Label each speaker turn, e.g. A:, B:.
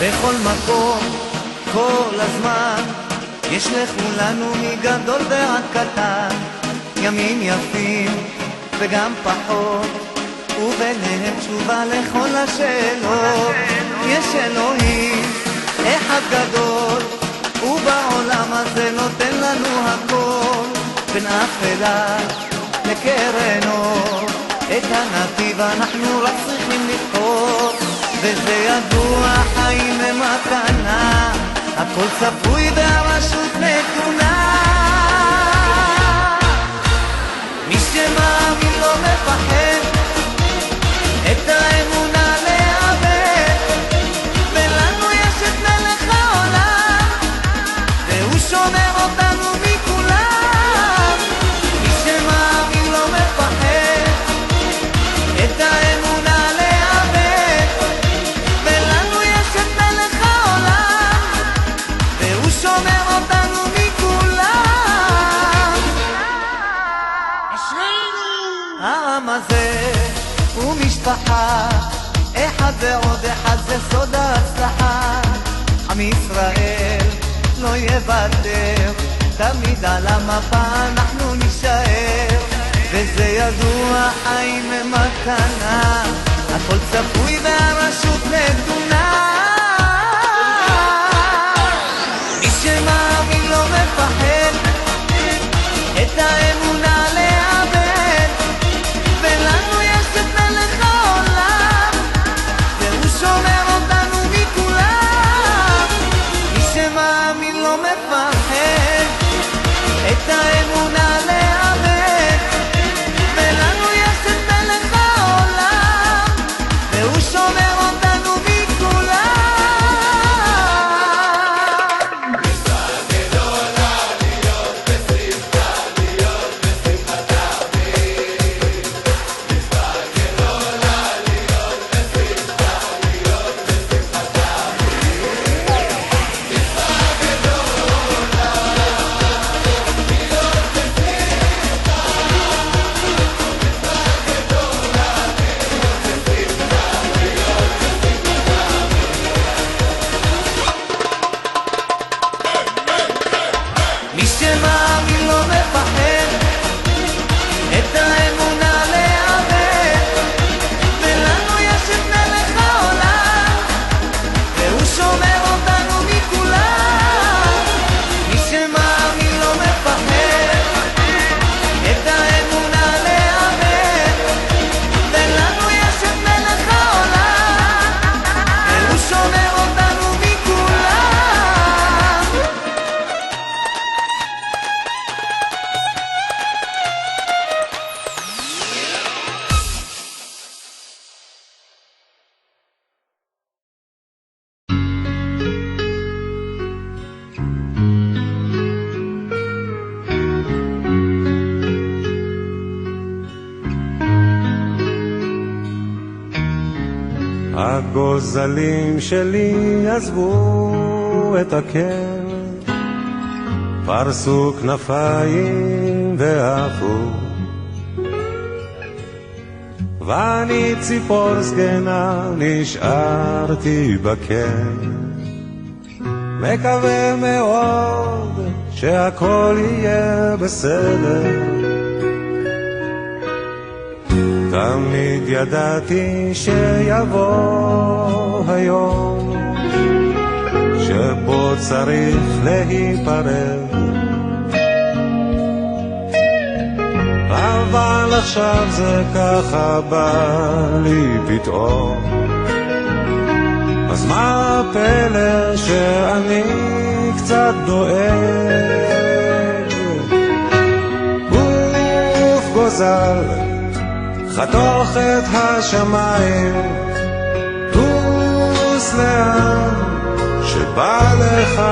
A: בכל מקום, כל הזמן, יש לכולנו מגדול ועד קטן, ימים יפים וגם פחות, וביניהם תשובה לכל השאלות. יש אלוהים אחד גדול, ובעולם הזה נותן לנו הכל, בין אפלה לקרן אור, את הנתיב אנחנו רק צריכים לבחור. וזה ידוע, חיים הם מתנה, הכל צפוי והרשות נתונה. מי שמאמין לא מפחד, את האמונה לאבד, ולנו יש את מלך העולם, והוא שומר אותנו מכולם. מי שמאמין לא מפחד, את האמונה לאבד, ולנו יש את מלך העולם, והוא שומר אותנו מכולם.
B: אשרינו!
A: העם הזה הוא משפחה, אחד ועוד אחד זה סוד ההצלחה. עם ישראל לא יוותר, תמיד על המפה אנחנו נשאר. וזה ידוע, חיים הם מתנה, הכל צפוי והרשות נתונה. מי שמאמין לא מפחד, את האמונה לאבד, ולנו יש את מלך העולם, והוא שומר אותנו מכולם. מי שמאמין לא מפחד, את האמונה לאבד, ולנו יש את מלך העולם, והוא שומר אותנו מכולם. מי שמאמין לא מפחד, את האמונה לאבד, ולנו יש את מלך העולם, והוא שומר אותנו מכולם. מי שמאמין לא מפחד, את האמונה לאבד, ולנו יש את מלך העולם, והוא שומר אותנו מכולם.
C: הגוזלים שלי עזבו את הקר, פרסו כנפיים ועפו, ואני ציפור זקנה נשארתי בקר, מקווה מאוד שהכל יהיה בסדר. תמיד ידעתי שיבוא היום שבו צריך להיפרד, אבל עכשיו זה ככה בא לי פתאום. אז מה הפלא שאני קצת דואג? אוף גוזל, חתוך את השמיים, טוס לאן שבא לך.